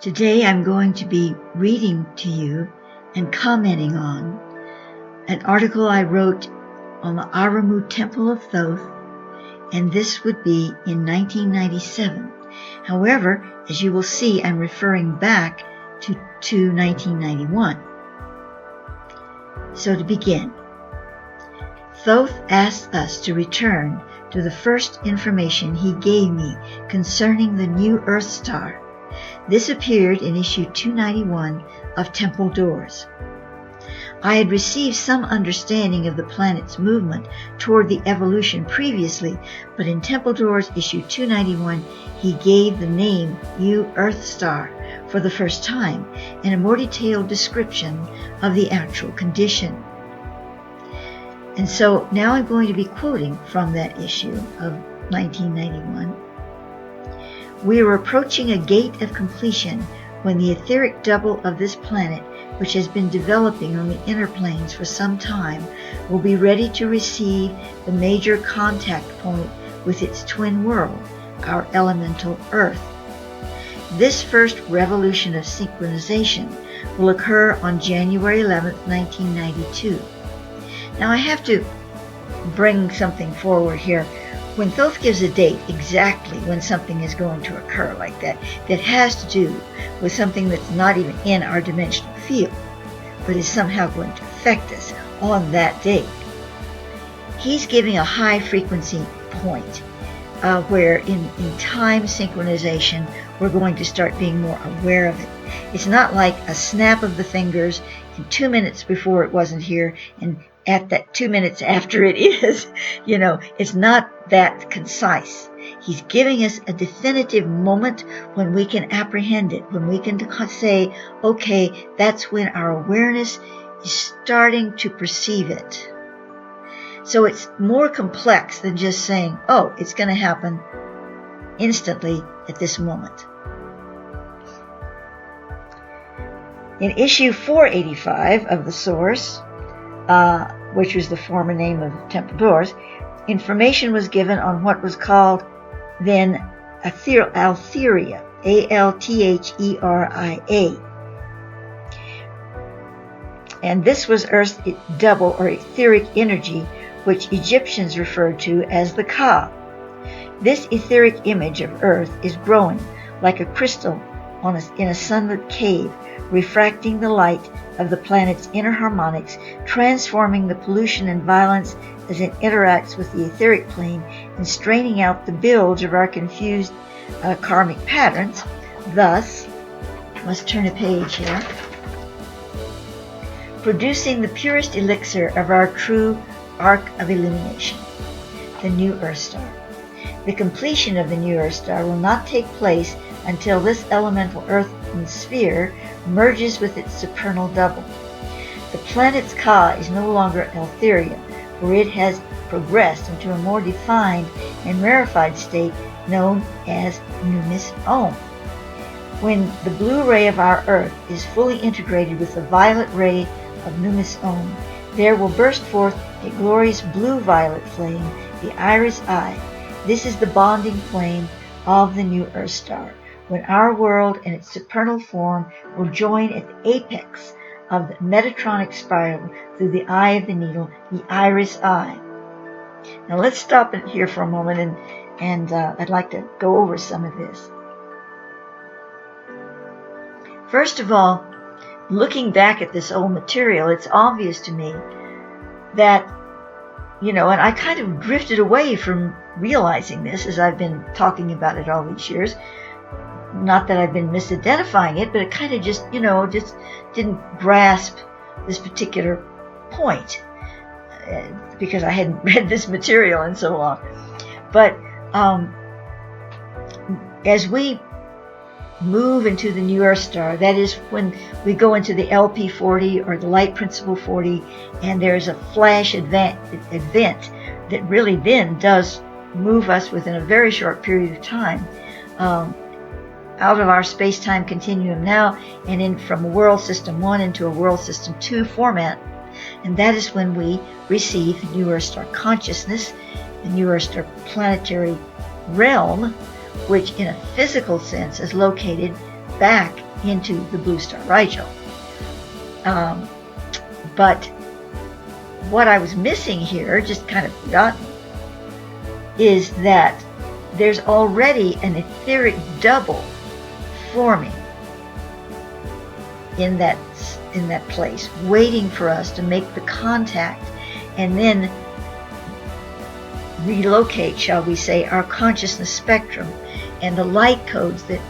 Today I'm going to be reading to you and commenting on an article I wrote on the Auramu Temple of Thoth, and this would be in 1997. However, as you will see, I'm referring back to 1991. So to begin, Thoth asked us to return to the first information he gave me concerning the new Earth star. This appeared in issue 291 of Temple Doors. I had received some understanding of the planet's movement toward the evolution previously, but in Temple Doors issue 291, he gave the name New Earth Star for the first time and a more detailed description of the actual condition. And so now I'm going to be quoting from that issue of 1991. We are approaching a gate of completion when the etheric double of this planet, which has been developing on the inner planes for some time, will be ready to receive the major contact point with its twin world, our elemental Earth. This first revolution of synchronization will occur on January 11, 1992. Now I have to bring something forward here. When Thoth gives a date exactly when something is going to occur like that, that has to do with something that's not even in our dimensional field, but is somehow going to affect us on that date, he's giving a high frequency point where in time synchronization we're going to start being more aware of it. It's not like a snap of the fingers and 2 minutes before it wasn't here and at that 2 minutes after it is. It's not that concise. He's giving us a definitive moment when we can apprehend it, when we can say, okay, that's when our awareness is starting to perceive it. So it's more complex than just saying, oh, it's going to happen instantly at this moment. In issue 485 of the source, which was the former name of Temple Doors, information was given on what was called then Altheria, Altheria. And this was Earth's double or etheric energy, which Egyptians referred to as the Ka. This etheric image of Earth is growing like a crystal in a sunlit cave, refracting the light of the planet's inner harmonics, transforming the pollution and violence as it interacts with the etheric plane, and straining out the bilge of our confused karmic patterns. Thus, let's turn a page here, producing the purest elixir of our true arc of illumination, the new Earth star. The completion of the new Earth star will not take place until this elemental earthen sphere merges with its supernal double. The planet's Ka is no longer Altheria, for it has progressed into a more defined and rarefied state known as Numis Om. When the blue ray of our Earth is fully integrated with the violet ray of Numis Om, there will burst forth a glorious blue-violet flame, the Iris Eye. This is the bonding flame of the new Earth star, when our world and its supernal form will join at the apex of the Metatronic spiral through the eye of the needle, the Iris Eye. Now let's stop it here for a moment, and I'd like to go over some of this. First of all, looking back at this old material, it's obvious to me that, and I kind of drifted away from realizing this as I've been talking about it all these years. Not that I've been misidentifying it, but it kind of just didn't grasp this particular point because I hadn't read this material in so long. But as we move into the new Earth star, that is when we go into the LP40 or the Light Principle 40, and there's a flash event that really then does move us within a very short period of time out of our space-time continuum now and in from World System 1 into a World System 2 format. And that is when we receive the New Earth Star consciousness, the New Earth Star planetary realm, which in a physical sense is located back into the blue star Rigel. But what I was missing here, just kind of forgotten, is that there's already an etheric double forming in that place, waiting for us to make the contact and then relocate, shall we say, our consciousness spectrum and the light codes that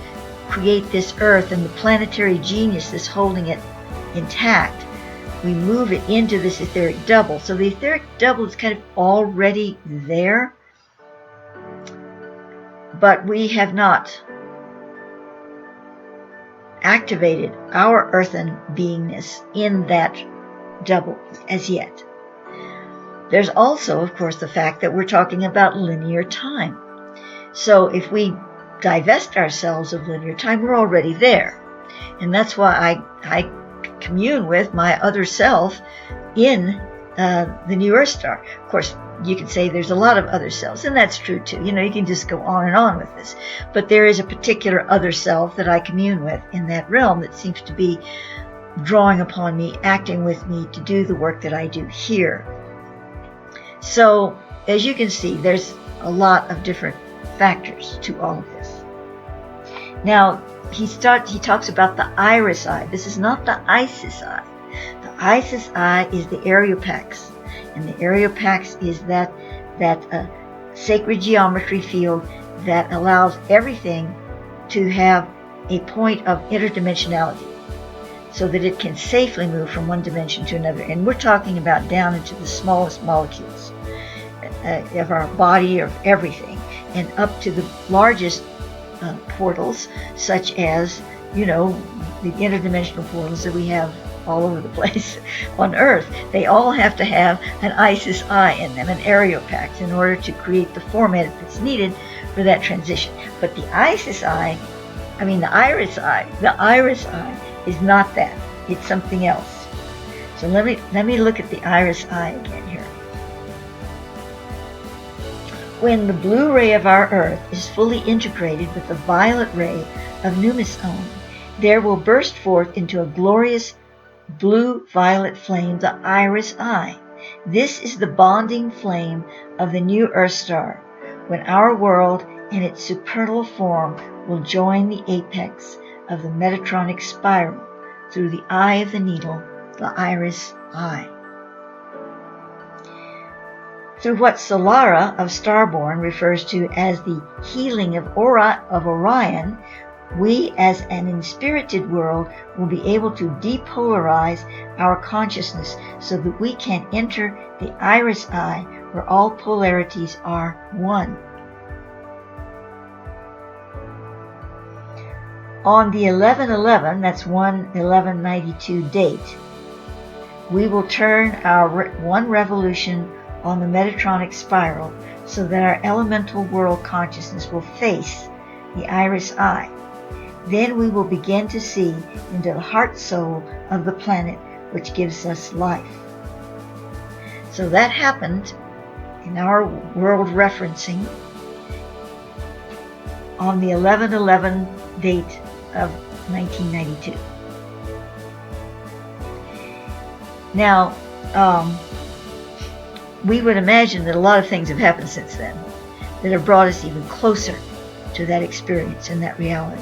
create this earth and the planetary genius that's holding it intact. We move it into this etheric double. So the etheric double is kind of already there, but we have not activated our earthen beingness in that double as yet. There's also, of course, the fact that we're talking about linear time. So if we divest ourselves of linear time, we're already there. And that's why I commune with my other self in the new Earth star. Of course, you can say there's a lot of other selves, and that's true too. You can just go on and on with this. But there is a particular other self that I commune with in that realm that seems to be drawing upon me, acting with me to do the work that I do here. So, as you can see, there's a lot of different factors to all of this. Now, he talks about the iris eye. This is not the Isis eye. The Isis eye is the Areopax. And the Areopax is that sacred geometry field that allows everything to have a point of interdimensionality so that it can safely move from one dimension to another. And we're talking about down into the smallest molecules of our body, of everything, and up to the largest portals, such as, the interdimensional portals that we have all over the place on Earth. They all have to have an Isis eye in them, an Areopax, in order to create the format that's needed for that transition. But the iris eye is not that. It's something else. So let me look at the iris eye again here. When the blue ray of our Earth is fully integrated with the violet ray of Numa's own, there will burst forth into a glorious blue-violet flame the iris eye. This is the bonding flame of the new Earth star, when our world in its supernal form will join the apex of the Metatronic spiral through the eye of the needle, the iris eye. Through what Solara of Starborn refers to as the healing of Orion, we as an inspirited world will be able to depolarize our consciousness so that we can enter the iris eye where all polarities are one. On the 11/11, that's 1/11/92 date, we will turn our one revolution on the Metatronic spiral so that our elemental world consciousness will face the iris eye. Then we will begin to see into the heart soul of the planet which gives us life. So that happened in our world referencing on the 11/11 date of 1992. Now, we would imagine that a lot of things have happened since then that have brought us even closer to that experience and that reality.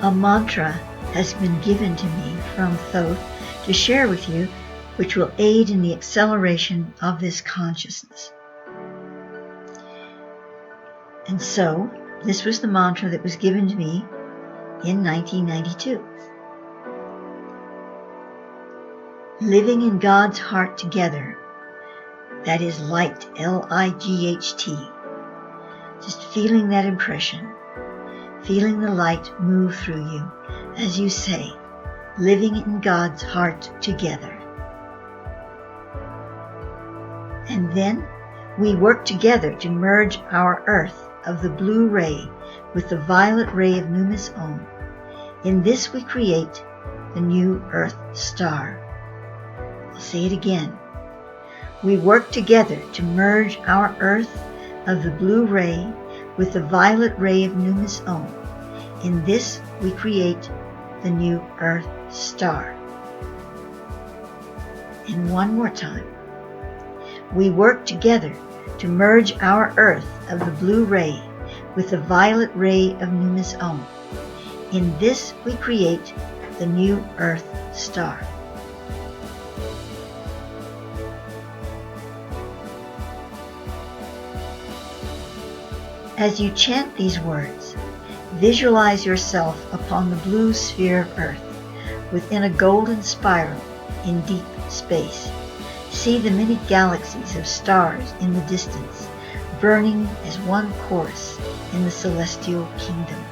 A mantra has been given to me from Thoth to share with you, which will aid in the acceleration of this consciousness. And so, this was the mantra that was given to me in 1992. Living in God's heart together, that is light, L-I-G-H-T. Just feeling that impression. Feeling the light move through you as you say, living in God's heart together. And then We work together to merge our Earth of the blue ray with the violet ray of Numis Om. In this we create the new Earth star. I'll say it again. We work together to merge our Earth of the blue ray with the violet ray of Numis Om. In this we create the new Earth star. And one more time. We work together to merge our Earth of the blue ray with the violet ray of Numis Om. In this we create the new Earth star. As you chant these words, visualize yourself upon the blue sphere of Earth within a golden spiral in deep space. See the many galaxies of stars in the distance, burning as one chorus in the celestial kingdom.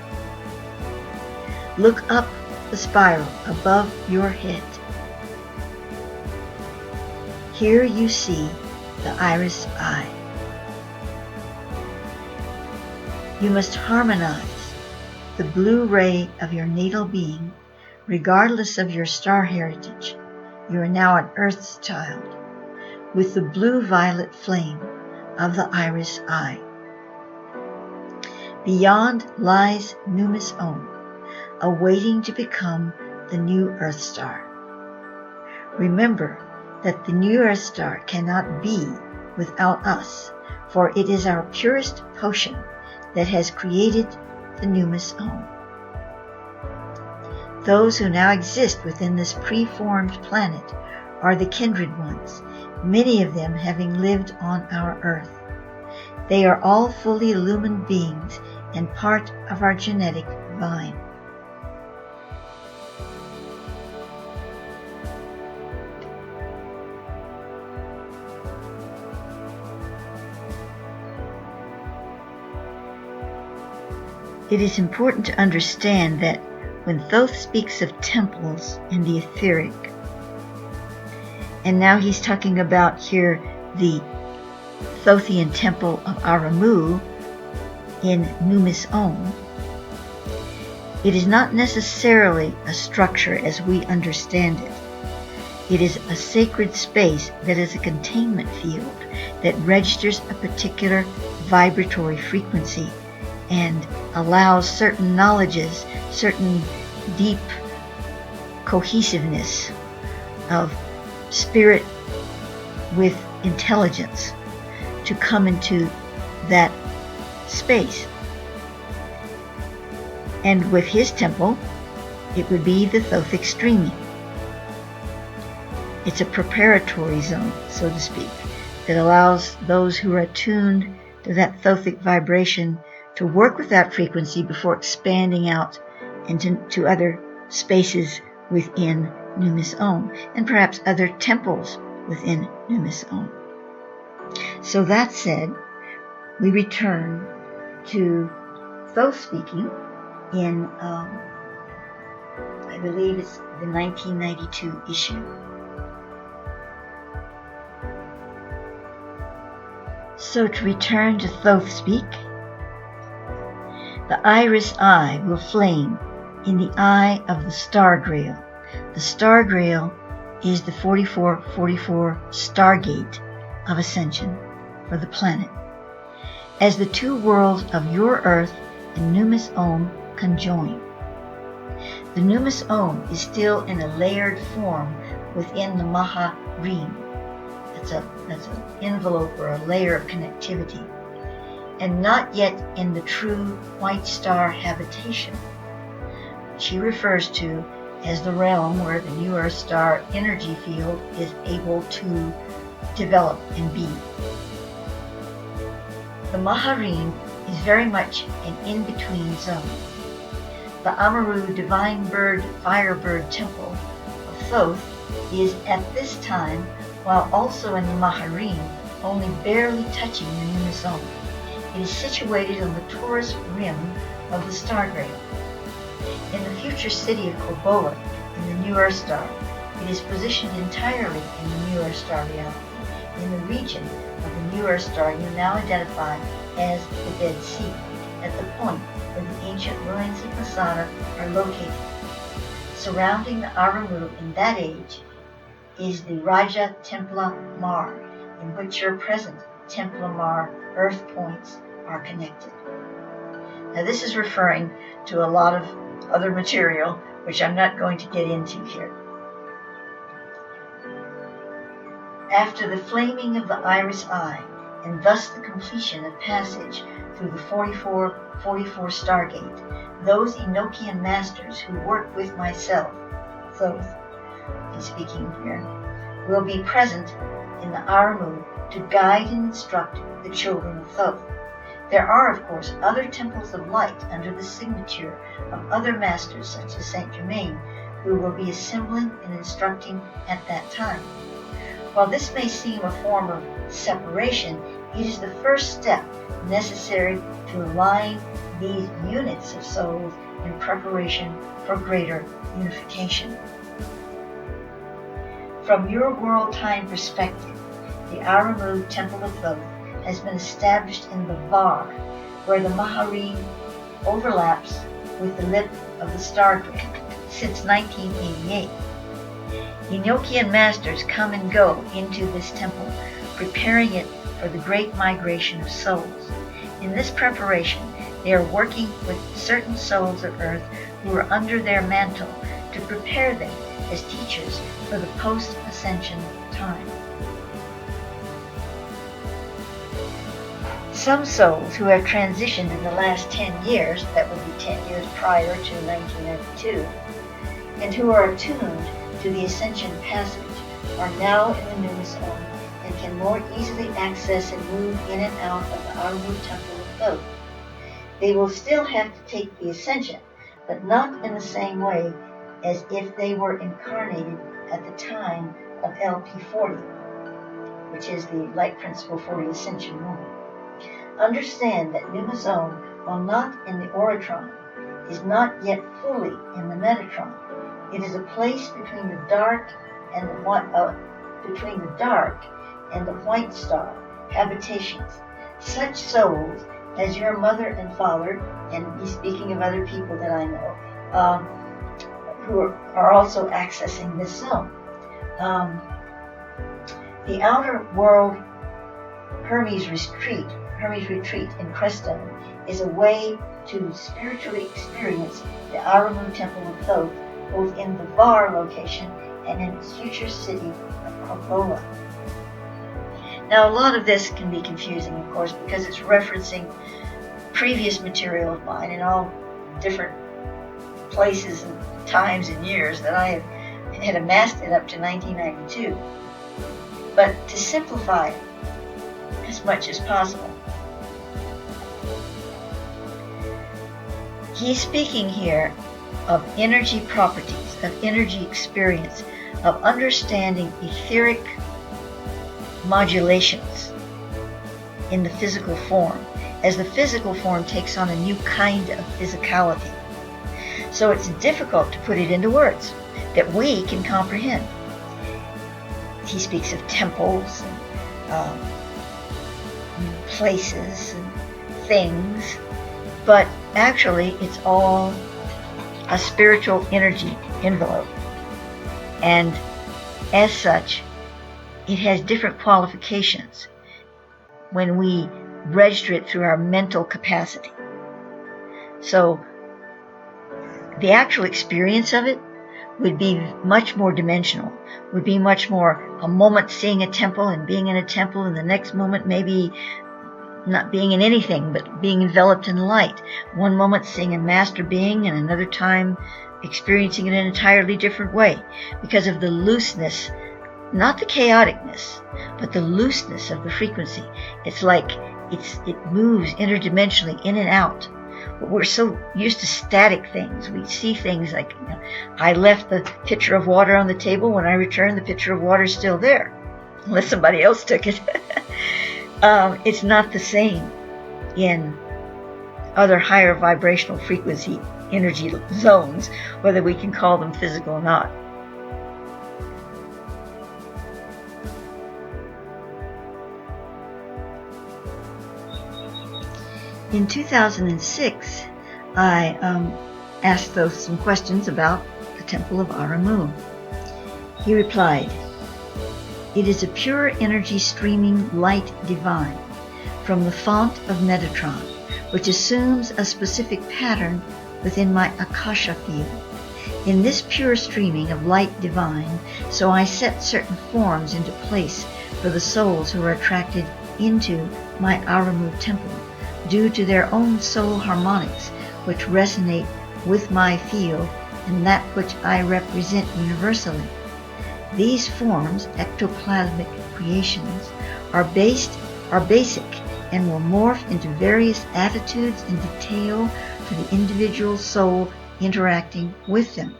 Look up the spiral above your head. Here you see the iris eye. You must harmonize the blue ray of your natal being, regardless of your star heritage. You are now an Earth's child, with the blue-violet flame of the iris eye. Beyond lies Numis Om, awaiting to become the new Earth star. Remember that the new Earth star cannot be without us, for it is our purest potion that has created the Numis Om. Those who now exist within this preformed planet are the kindred ones, many of them having lived on our Earth. They are all fully illumined beings and part of our genetic vine. It is important to understand that when Thoth speaks of temples in the etheric, and now he's talking about here the Thothian temple of Auramu in Numis Om, it is not necessarily a structure as we understand it. It is a sacred space that is a containment field that registers a particular vibratory frequency and allows certain knowledges, certain deep cohesiveness of spirit with intelligence to come into that space. And with his temple, it would be the Thothic streaming. It's a preparatory zone, so to speak, that allows those who are attuned to that Thothic vibration to work with that frequency before expanding out into other spaces within Numis Om, and perhaps other temples within Numis Om. So that said, we return to Thoth speaking in, I believe it's the 1992 issue. So to return to Thoth speak, the iris eye will flame in the eye of the star grail. The star grail is the 4444 stargate of ascension for the planet. As the two worlds of your Earth and Numis Om conjoin. The Numis Om is still in a layered form within the Maha Reem. That's an envelope or a layer of connectivity, and not yet in the true white star habitation. She refers to as the realm where the new Earth star energy field is able to develop and be. The Maharim is very much an in-between zone. The Amaru Divine Bird Firebird Temple of Thoth is at this time, while also in the Maharim, only barely touching the Numis Om. It is situated on the Taurus rim of the star grail. In the future city of Kobola, in the New Earth Star, it is positioned entirely in the New Earth Star reality in the region of the new Earth star you now identify as the Dead Sea, at the point where the ancient ruins of Masada are located. Surrounding the Auramu in that age is the Raja Templa Mar, in which your present Templa Mar earth points are connected. Now this is referring to a lot of other material, which I'm not going to get into here. After the flaming of the iris eye, and thus the completion of passage through the 4444 Stargate, those Enochian masters who work with myself, Thoth, he's speaking here, will be present in the Auramu to guide and instruct the children of Thoth. There are, of course, other temples of light under the signature of other masters such as Saint Germain, who will be assembling and instructing at that time. While this may seem a form of separation, it is the first step necessary to align these units of souls in preparation for greater unification. From your world time perspective, the Auramu Temple of Thoth has been established in the Var, where the Maharim overlaps with the lip of the Stargate since 1988. Enochian masters come and go into this temple, preparing it for the great migration of souls. In this preparation, they are working with certain souls of Earth who are under their mantle to prepare them as teachers for the post-ascension time. Some souls who have transitioned in the last 10 years, that would be 10 years prior to 1992, and who are attuned to the Ascension passage, are now in the Pneuma Zone and can more easily access and move in and out of the Auramu Temple of Thoth. They will still have to take the Ascension, but not in the same way as if they were incarnated at the time of LP40, which is the Light Principle for the Ascension moment. Understand that Pneuma Zone, while not in the Oratron, is not yet fully in the Metatron. It is a place between the dark and the white star habitations. Such souls as your mother and father, and he's speaking of other people that I know, who are also accessing this zone. The outer world Hermes retreat in Crestone is a way to spiritually experience the Auramu Temple of Thoth, both in the Var location and in its future city of Corpola. Now, a lot of this can be confusing, of course, because it's referencing previous material of mine in all different places and times and years that I had amassed it up to 1992. But to simplify it as much as possible, he's speaking here of energy properties, of energy experience, of understanding etheric modulations in the physical form, as the physical form takes on a new kind of physicality. So it's difficult to put it into words that we can comprehend. He speaks of temples and places and things, but actually it's all a spiritual energy envelope, and as such it has different qualifications when we register it through our mental capacity. So the actual experience of it would be much more dimensional, would be much more a moment seeing a temple and being in a temple, and the next moment maybe not being in anything but being enveloped in light. One moment seeing a master being, and another time experiencing it in an entirely different way, because of the looseness, not the chaoticness, but the looseness of the frequency. It's like it moves interdimensionally in and out. But we're so used to static things. We see things like, I left the pitcher of water on the table. When I return, the pitcher of water is still there, unless somebody else took it. It's not the same in other higher vibrational frequency energy zones, whether we can call them physical or not. In 2006, I asked Thoth some questions about the Temple of Auramu. He replied, "It is a pure energy streaming light divine from the font of Metatron, which assumes a specific pattern within my Akasha field. In this pure streaming of light divine, so I set certain forms into place for the souls who are attracted into my Auramu temple, due to their own soul harmonics, which resonate with my field and that which I represent universally. These forms, ectoplasmic creations, are basic and will morph into various attitudes in detail for the individual soul interacting with them.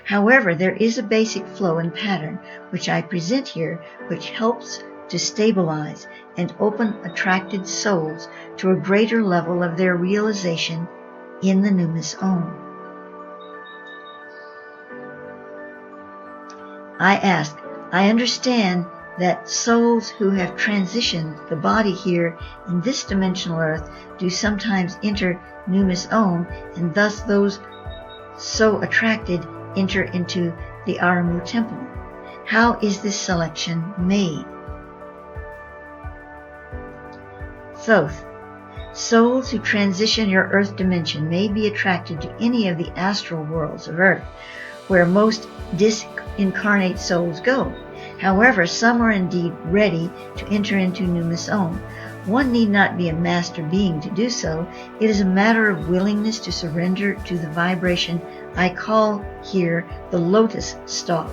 However, there is a basic flow and pattern which I present here, which helps to stabilize and open attracted souls to a greater level of their realization in the Numis Om." I ask, I understand that souls who have transitioned the body here in this dimensional earth do sometimes enter Numis Om, and thus those so attracted enter into the Auramu temple. How is this selection made? Thoth, souls who transition your earth dimension may be attracted to any of the astral worlds of earth, where most disincarnate souls go. However, some are indeed ready to enter into Numis Om. One need not be a master being to do so. It is a matter of willingness to surrender to the vibration I call here the lotus stalk.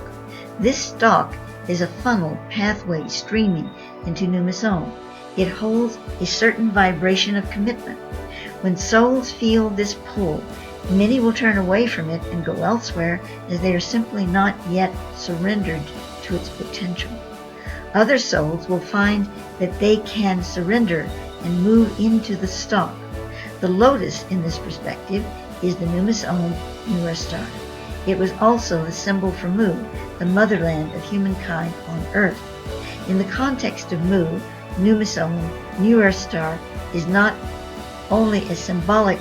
This stalk is a funnel pathway streaming into Numis Om. It holds a certain vibration of commitment. When souls feel this pull, many will turn away from it and go elsewhere, as they are simply not yet surrendered to its potential. Other souls will find that they can surrender and move into the stalk. The lotus in this perspective is the Numis Om Newer star. It was also the symbol for Mu, the motherland of humankind on earth. In the context of Mu, Numis Om Newer star is not only symbolic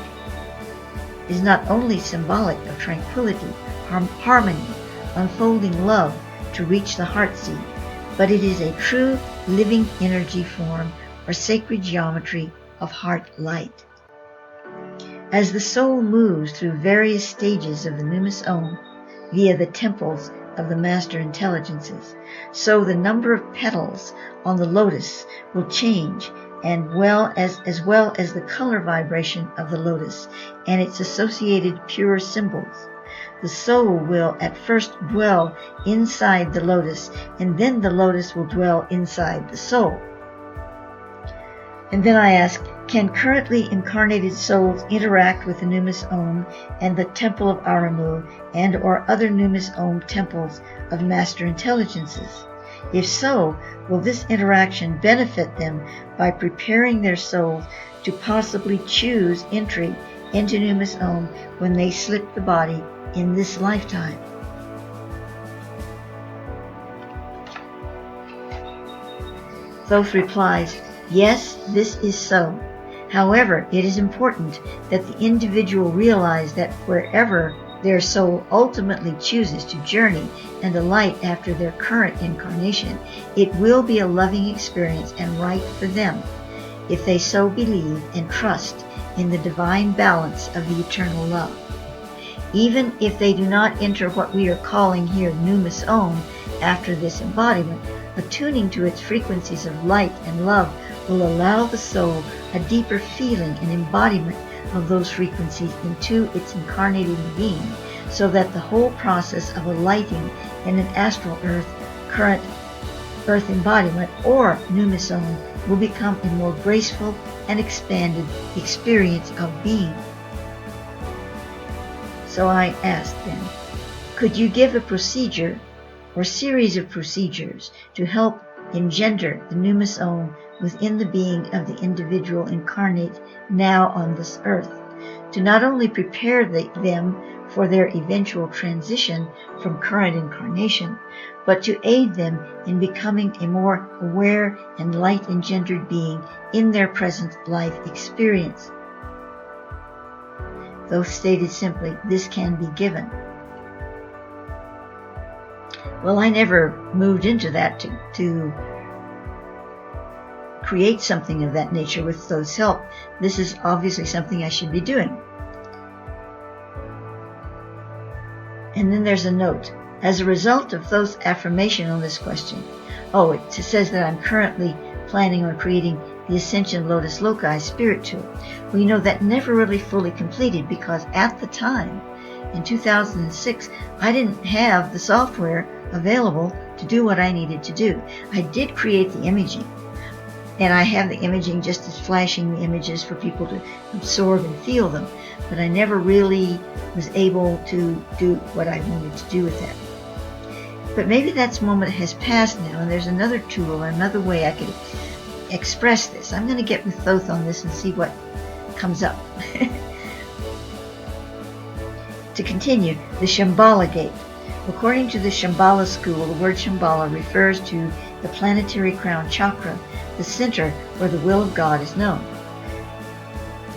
of tranquility, harmony, unfolding love to reach the heart seed, but it is a true living energy form or sacred geometry of heart light. As the soul moves through various stages of the Numis Om via the temples of the master intelligences, so the number of petals on the lotus will change, and as well as the color vibration of the lotus and its associated pure symbols. The soul will at first dwell inside the lotus, and then the lotus will dwell inside the soul. And then I ask, can currently incarnated souls interact with the Numis Om and the Temple of Auramu and or other Numis Om temples of master intelligences? If so, will this interaction benefit them by preparing their souls to possibly choose entry into Numis Om when they slip the body in this lifetime? Thoth replies, yes, this is so. However, it is important that the individual realize that wherever their soul ultimately chooses to journey and alight after their current incarnation, it will be a loving experience and right for them, if they so believe and trust in the divine balance of the eternal love. Even if they do not enter what we are calling here Numis Om after this embodiment, attuning to its frequencies of light and love will allow the soul a deeper feeling and embodiment of those frequencies into its incarnating being, so that the whole process of alighting in an astral current earth embodiment or Numis Om will become a more graceful and expanded experience of being. So I ask then, could you give a procedure or series of procedures to help engender the Numis Om within the being of the individual incarnate now on this earth, to not only prepare them for their eventual transition from current incarnation, but to aid them in becoming a more aware and light-engendered being in their present life experience? Thoth stated simply, "This can be given." Well, I never moved into that to create something of that nature with Thoth's help. This is obviously something I should be doing. And then there's a note. As a result of Thoth's affirmation on this question, it says that I'm currently planning on creating the Ascension Lotus Loci spirit tool. Well, that never really fully completed because at the time, in 2006, I didn't have the software available to do what I needed to do. I did create the imaging, and I have the imaging just as flashing the images for people to absorb and feel them, but I never really was able to do what I wanted to do with that. But maybe that moment has passed now, and there's another tool or another way I could express this. I'm going to get with Thoth on this and see what comes up. To continue, the Shambhala Gate. According to the Shambhala school, the word Shambhala refers to the planetary crown chakra, the center where the will of God is known.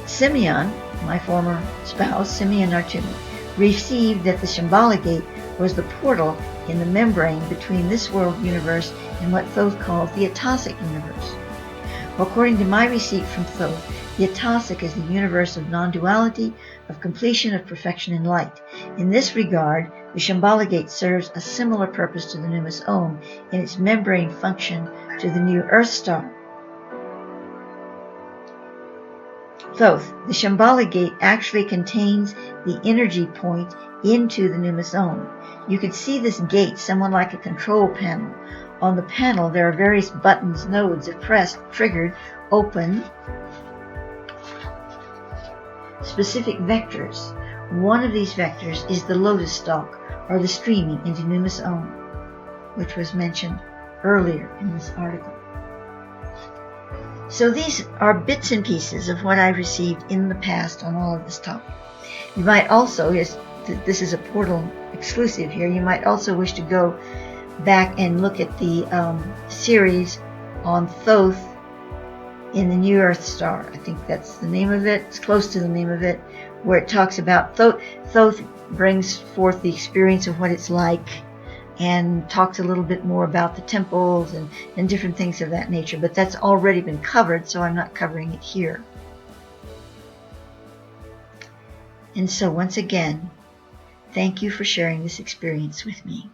Simeon, my former spouse, Simeon Artumi, received that the Shambhala Gate was the portal in the membrane between this world universe and what Thoth called the Atosic universe. According to my receipt from Thoth, the Atosic is the universe of non-duality, of completion, of perfection and light. In this regard, the Shambhala Gate serves a similar purpose to the Numus Om in its membrane function to the new Earth star. Thoth, the Shambhala Gate actually contains the energy point into the Numus Om. You can see this gate somewhat like a control panel. On the panel, there are various buttons, nodes. If pressed, triggered, open specific vectors. One of these vectors is the lotus stalk, or the streaming into Numus Om, which was mentioned earlier in this article. So these are bits and pieces of what I received in the past on all of this topic. You might also, this is a portal exclusive here, you might also wish to go back and look at the series on Thoth in the New Earth Star. I think that's the name of it. It's close to the name of it, where it talks about Thoth brings forth the experience of what it's like and talks a little bit more about the temples and different things of that nature. But that's already been covered, so I'm not covering it here. And so once again, thank you for sharing this experience with me.